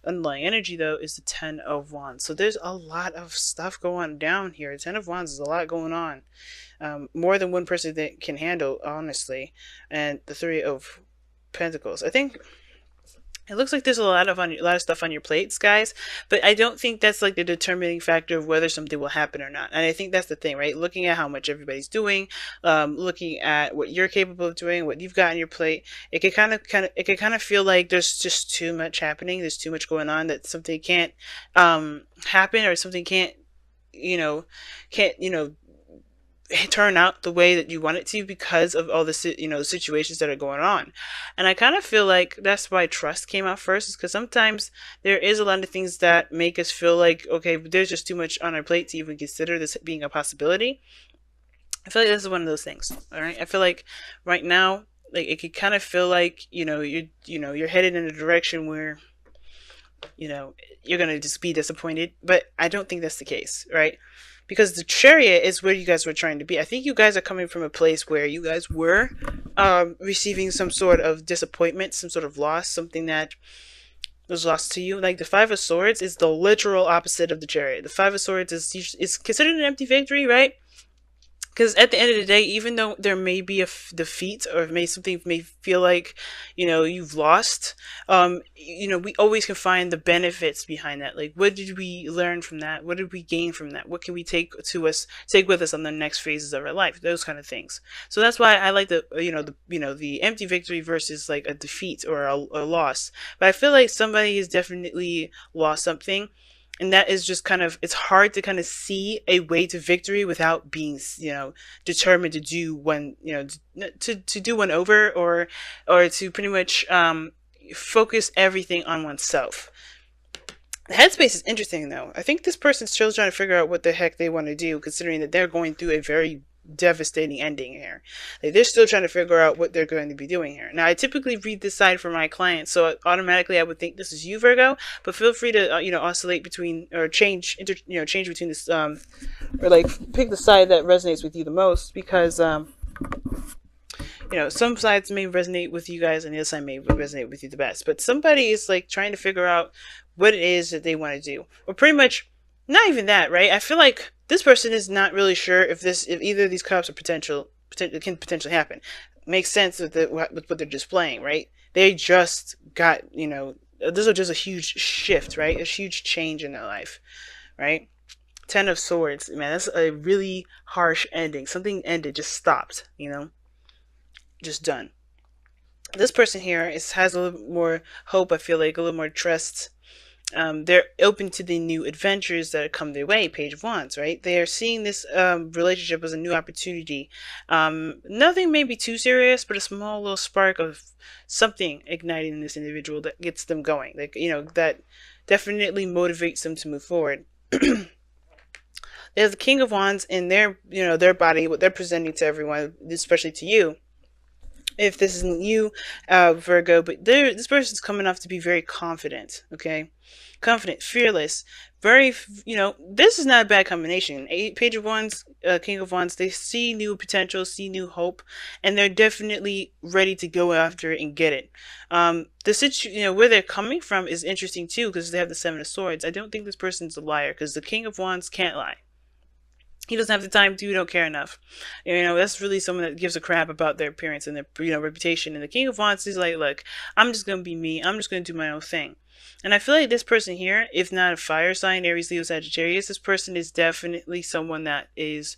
underlying energy though is the Ten of Wands. So there's a lot of stuff going down here. Ten of Wands is a lot going on, more than one person that can handle, honestly. And the Three of Pentacles. I think it looks like there's a lot of stuff on your plates, guys. But I don't think that's like the determining factor of whether something will happen or not. And I think that's the thing, right? Looking at how much everybody's doing, looking at what you're capable of doing, what you've got on your plate, it could kind of feel like there's just too much happening. There's too much going on that something can't happen, or something can't turn out the way that you want it to because of all the situations that are going on. And I kind of feel like that's why trust came out first, is because sometimes there is a lot of things that make us feel like, okay, there's just too much on our plate to even consider this being a possibility. I feel like this is one of those things. All right, I feel like right now, like, it could kind of feel like you're headed in a direction where you're gonna just be disappointed, but I don't think that's the case, right? Because the Chariot is where you guys were trying to be. I think you guys are coming from a place where you guys were receiving some sort of disappointment, some sort of loss, something that was lost to you. Like the Five of Swords is the literal opposite of the Chariot. The Five of Swords is considered an empty victory, right? Because at the end of the day, even though there may be a defeat, or something may feel like, you've lost, we always can find the benefits behind that. Like, what did we learn from that? What did we gain from that? What can we take with us on the next phases of our life? Those kind of things. So that's why I like the empty victory versus like a defeat or a loss. But I feel like somebody has definitely lost something, and that is just it's hard to kind of see a way to victory without being determined to do one, to do one over, or to pretty much focus everything on oneself. The headspace is interesting though. I think this person's still trying to figure out what the heck they want to do, considering that they're going through a very devastating ending here. Like, they're still trying to figure out what they're going to be doing here. Now, I typically read this side for my clients, so automatically I would think this is you, Virgo. But feel free to oscillate between, or change between this, or like pick the side that resonates with you the most, because some sides may resonate with you guys and the other side may resonate with you the best. But somebody is like trying to figure out what it is that they want to do, or pretty much not even that, right? I feel like this person is not really sure if either of these cups are can potentially happen. Makes sense with what they're displaying, right? They just got, this is just a huge shift, right? A huge change in their life, right? Ten of Swords, man, that's a really harsh ending. Something ended, just stopped, just done. This person here has a little more hope, I feel like, a little more trust. They're open to the new adventures that come their way. Page of Wands, right? They are seeing this relationship as a new opportunity. Nothing may be too serious, but a small little spark of something igniting in this individual that gets them going. Like, that definitely motivates them to move forward. There's the King of Wands in their body, what they're presenting to everyone, especially to you. If this isn't you, Virgo, but this person's coming off to be very confident, okay? Confident, fearless, very, this is not a bad combination. Page of Wands, King of Wands, they see new potential, see new hope, and they're definitely ready to go after it and get it. Where they're coming from is interesting too, because they have the Seven of Swords. I don't think this person's a liar, because the King of Wands can't lie. He doesn't have the time to, don't care enough. That's really someone that gives a crap about their appearance and their, reputation. And the King of Wands is like, look, I'm just going to be me. I'm just going to do my own thing. And I feel like this person here, if not a fire sign, Aries, Leo, Sagittarius, this person is definitely someone that is,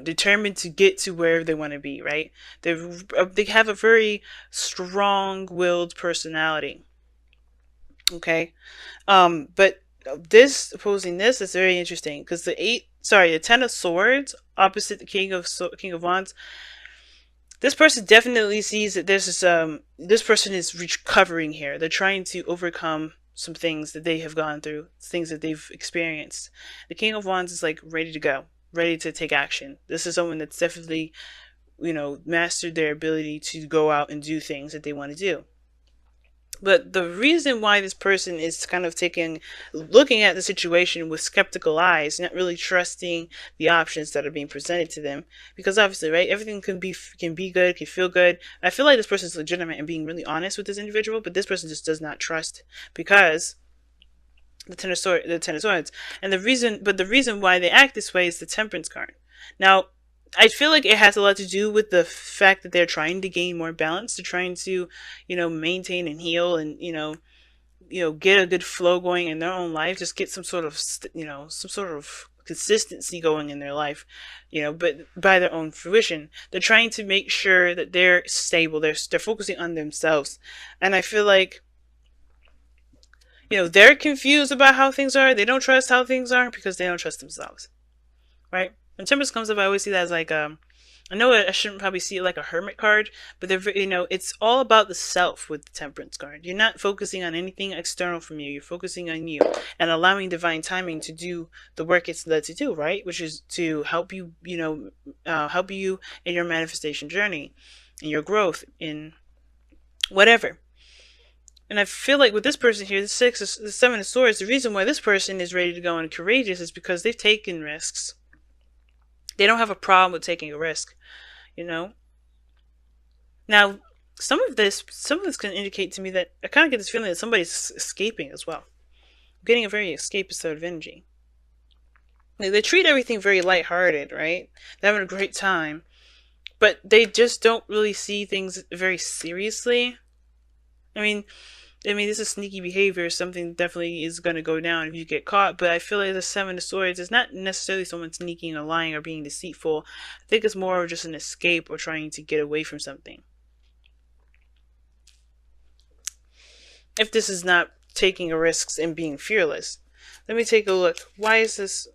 determined to get to where they want to be, right? They have a very strong-willed personality. Okay? But this opposing this is very interesting, because the Ten of Swords opposite the King of Wands. This person definitely sees that this person is recovering here. They're trying to overcome some things that they have gone through, things that they've experienced. The King of Wands is like ready to go, ready to take action. This is someone that's definitely, mastered their ability to go out and do things that they want to do. But the reason why this person is kind of looking at the situation with skeptical eyes, not really trusting the options that are being presented to them, because obviously, right, everything can be good, can feel good. I feel like this person is legitimate and being really honest with this individual, but this person just does not trust because the ten of swords, and the reason why they act this way is the temperance card. Now, I feel like it has a lot to do with the fact that they're trying to gain more balance. They're trying to, maintain and heal, and get a good flow going in their own life. Just get some sort of consistency going in their life, but by their own fruition. They're trying to make sure that they're stable. They're focusing on themselves, and I feel like they're confused about how things are. They don't trust how things are because they don't trust themselves, right? When temperance comes up, I always see that as like I know I shouldn't probably see it like a hermit card, but it's all about the self with the temperance card. You're not focusing on anything external from you. You're focusing on you and allowing divine timing to do the work it's led to do, right? Which is to help you, help you in your manifestation journey, in your growth, in whatever. And I feel like with this person here, the seven of swords, the reason why this person is ready to go and courageous is because they've taken risks. They don't have a problem with taking a risk, you know. Now, some of this can indicate to me that I kind of get this feeling that somebody's escaping as well. I'm getting a very escapist sort of energy. Like, they treat everything very lighthearted, right? They're having a great time, but they just don't really see things very seriously. I mean, this is sneaky behavior. Something definitely is going to go down if you get caught. But I feel like the Seven of Swords is not necessarily someone sneaking or lying or being deceitful. I think it's more of just an escape or trying to get away from something. If this is not taking risks and being fearless. Let me take a look. Why is this...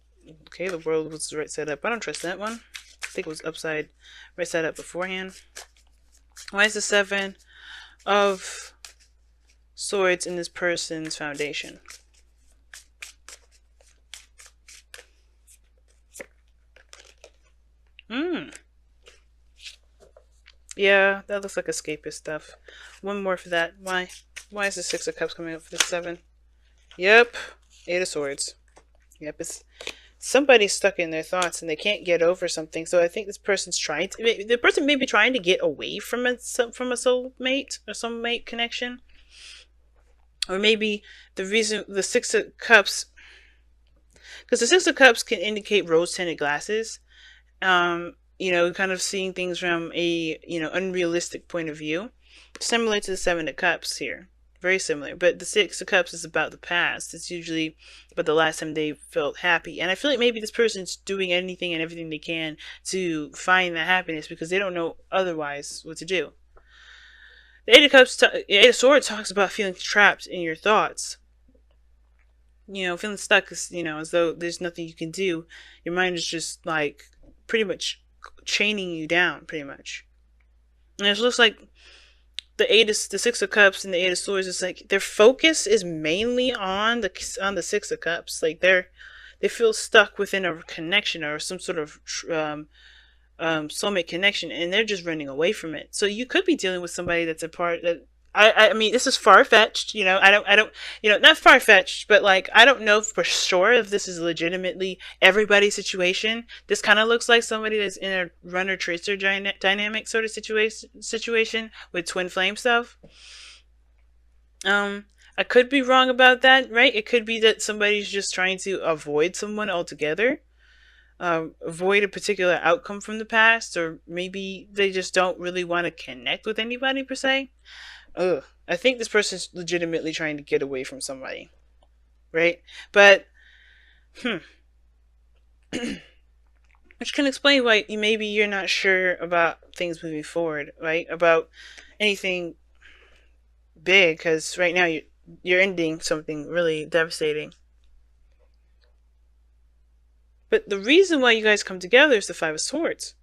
Okay, the world was right side up. I don't trust that one. I think it was right side up beforehand. Why is the Seven of Swords in this person's foundation? Yeah, that looks like escapist stuff. One more for that. Why is the Six of Cups coming up for the Seven? Yep. Eight of Swords. Yep, it's somebody's stuck in their thoughts and they can't get over something. So I think this person's the person may be trying to get away from a soulmate or some mate connection. Or maybe the reason the Six of Cups, because the Six of Cups can indicate rose-tinted glasses. Kind of seeing things from a, unrealistic point of view. Similar to the Seven of Cups here. Very similar. But the Six of Cups is about the past. It's usually about the last time they felt happy. And I feel like maybe this person's doing anything and everything they can to find that happiness because they don't know otherwise what to do. The Eight of Swords talks about feeling trapped in your thoughts. Feeling stuck is, as though there's nothing you can do. Your mind is just like pretty much chaining you down, pretty much. And it looks like the Six of Cups and the Eight of Swords is like their focus is mainly on the Six of Cups. Like they feel stuck within a connection or some sort of soulmate connection, and they're just running away from it. So you could be dealing with somebody that's a part that I mean, this is far-fetched, I don't, not far-fetched, but like, I don't know for sure if this is legitimately everybody's situation. This kind of looks like somebody that's in a runner-tracer dynamic sort of situation with twin flame stuff. I could be wrong about that, right? It could be that somebody's just trying to avoid someone altogether. Avoid a particular outcome from the past, or maybe they just don't really want to connect with anybody per se. I think this person's legitimately trying to get away from somebody, right? But, which can explain why maybe you're not sure about things moving forward, right? About anything big, because right now you're ending something really devastating. But the reason why you guys come together is the Five of Swords.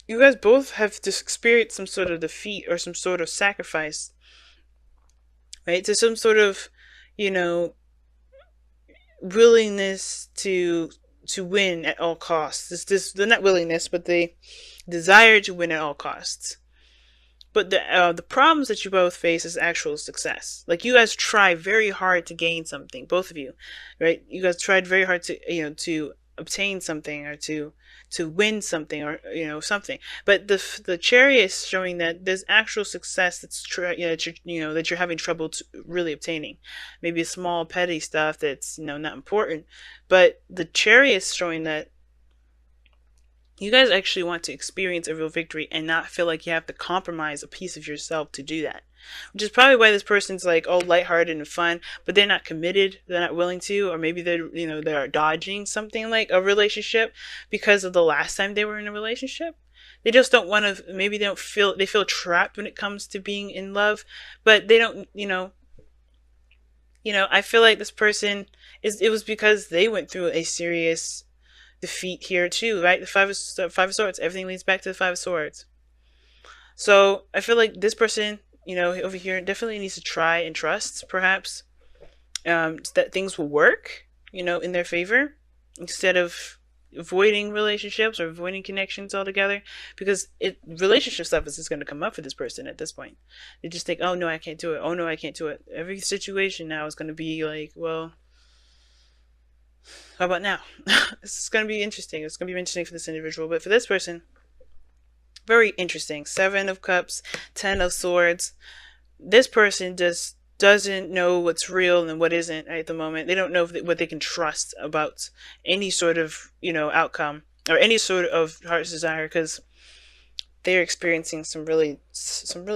You guys both have just experienced some sort of defeat or some sort of sacrifice, right? To some sort of, willingness to win at all costs. The not willingness, but the desire to win at all costs. But the problems that you both face is actual success. Like you guys try very hard to gain something, both of you, right? You guys tried very hard to to obtain something, or to win something, or something. But the chariot is showing that there's actual success that's that you're having trouble really obtaining. Maybe small petty stuff that's not important, but the chariot is showing that you guys actually want to experience a real victory and not feel like you have to compromise a piece of yourself to do that. Which is probably why this person's like all lighthearted and fun, but they're not committed, they're not willing to, or maybe they're dodging something like a relationship because of the last time they were in a relationship. They just don't want to, maybe they feel trapped when it comes to being in love, but they don't, I feel like this person it was because they went through a serious defeat here too, right? The five of swords. Everything leads back to the five of swords. So I feel like this person, over here, definitely needs to try and trust, perhaps, that things will work, in their favor, instead of avoiding relationships or avoiding connections altogether. Because relationship stuff is just going to come up for this person at this point. They just think, oh no, I can't do it. Oh no, I can't do it. Every situation now is going to be like, well, how about now? This is going to be interesting. It's going to be interesting for this individual. But for this person, very interesting. Seven of Cups, Ten of Swords. This person just doesn't know what's real and what isn't at the moment. They don't know what they can trust about any sort of, outcome or any sort of heart's desire, because they're experiencing some really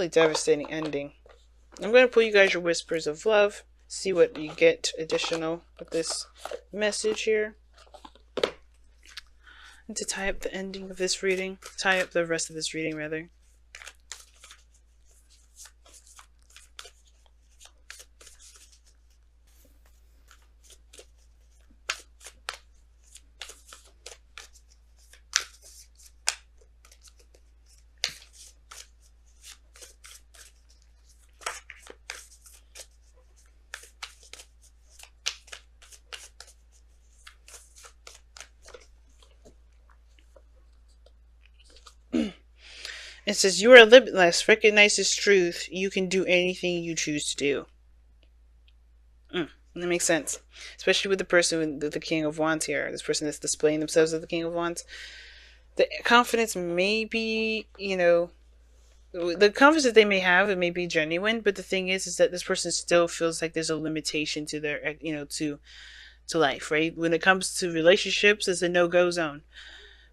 devastating ending. I'm going to pull you guys your whispers of love. See what you get additional with this message here. And to tie up the ending of this reading, tie up the rest of this reading, rather. It says, you are limitless. Recognize this truth. You can do anything you choose to do. That makes sense. Especially with the person with the King of Wands here. This person that's displaying themselves as the King of Wands. The confidence may be, the confidence that they may have, it may be genuine. But the thing is that this person still feels like there's a limitation to their, to life, right? When it comes to relationships, it's a no-go zone.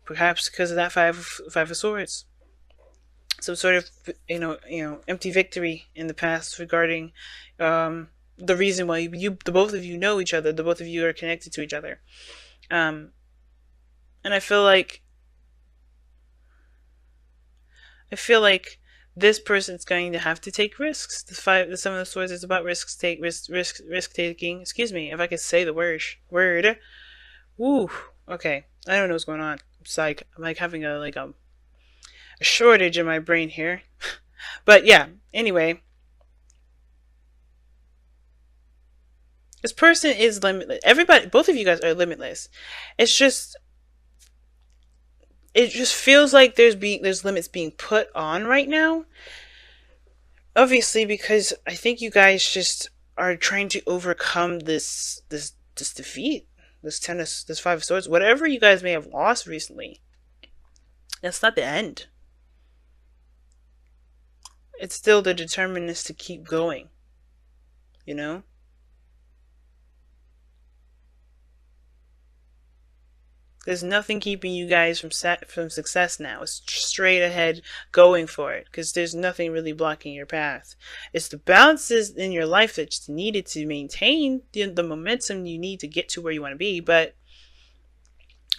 Perhaps because of that five of swords. Some sort of empty victory in the past regarding the reason why the both of you know each other, the both of you are connected to each other, and I feel like this person's going to have to take risks. The Seven of Swords is about risk taking. Excuse me, if I could say the word. Woo. Okay, I don't know what's going on. It's like I'm like having a shortage in my brain here. But yeah, anyway. This person is limitless. Both of you guys are limitless. It just feels like there's limits being put on right now. Obviously, because I think you guys just are trying to overcome this defeat. This Five of Swords. Whatever you guys may have lost recently. That's not the end. It's still the determinedness to keep going. There's nothing keeping you guys from success now. It's straight ahead going for it, because there's nothing really blocking your path. It's the balances in your life that's needed to maintain the momentum you need to get to where you want to be. But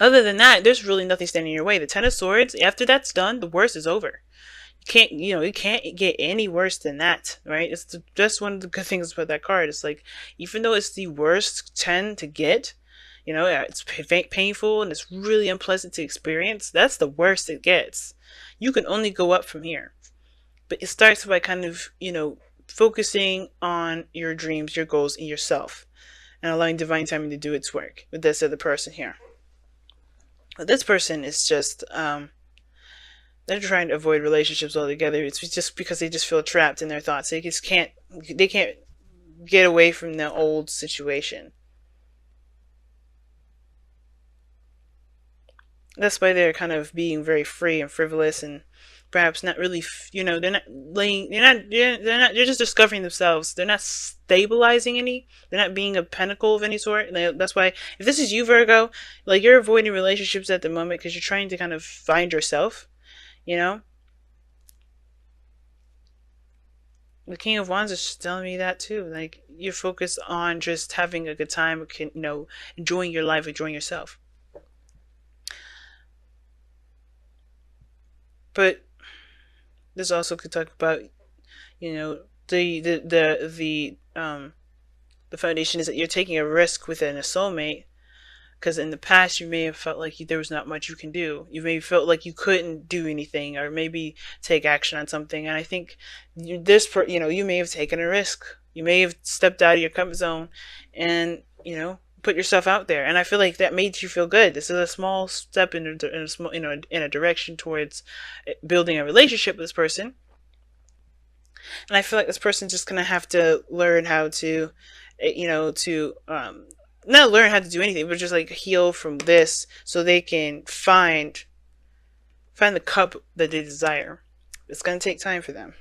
other than that, there's really nothing standing in your way. The Ten of Swords, after that's done, the worst is over. You can't get any worse than that, right? It's just one of the good things about that card. It's like, even though it's the worst 10 to get, it's painful and it's really unpleasant to experience. That's the worst it gets. You can only go up from here. But it starts by kind of, focusing on your dreams, your goals, and yourself, and allowing divine timing to do its work with this other person here. But this person is just, They're trying to avoid relationships altogether. It's just because they just feel trapped in their thoughts. They can't get away from the old situation. That's why they're kind of being very free and frivolous, and perhaps not really, they're not laying, they're just discovering themselves. They're not stabilizing any. They're not being a pinnacle of any sort. And that's why, if this is you, Virgo, like, you're avoiding relationships at the moment because you're trying to kind of find yourself. You know, the King of Wands is telling me that too. Like, you're focused on just having a good time, enjoying your life, enjoying yourself. But this also could talk about, the foundation is that you're taking a risk within a soulmate, because in the past you may have felt like there was not much you can do. You may have felt like you couldn't do anything, or maybe take action on something. And I think you may have taken a risk. You may have stepped out of your comfort zone, and put yourself out there. And I feel like that made you feel good. This is a small step in a small, in a direction towards building a relationship with this person. And I feel like this person's just gonna have to learn how to, to not learn how to do anything, but just like heal from this, so they can find the cup that they desire. It's gonna take time for them.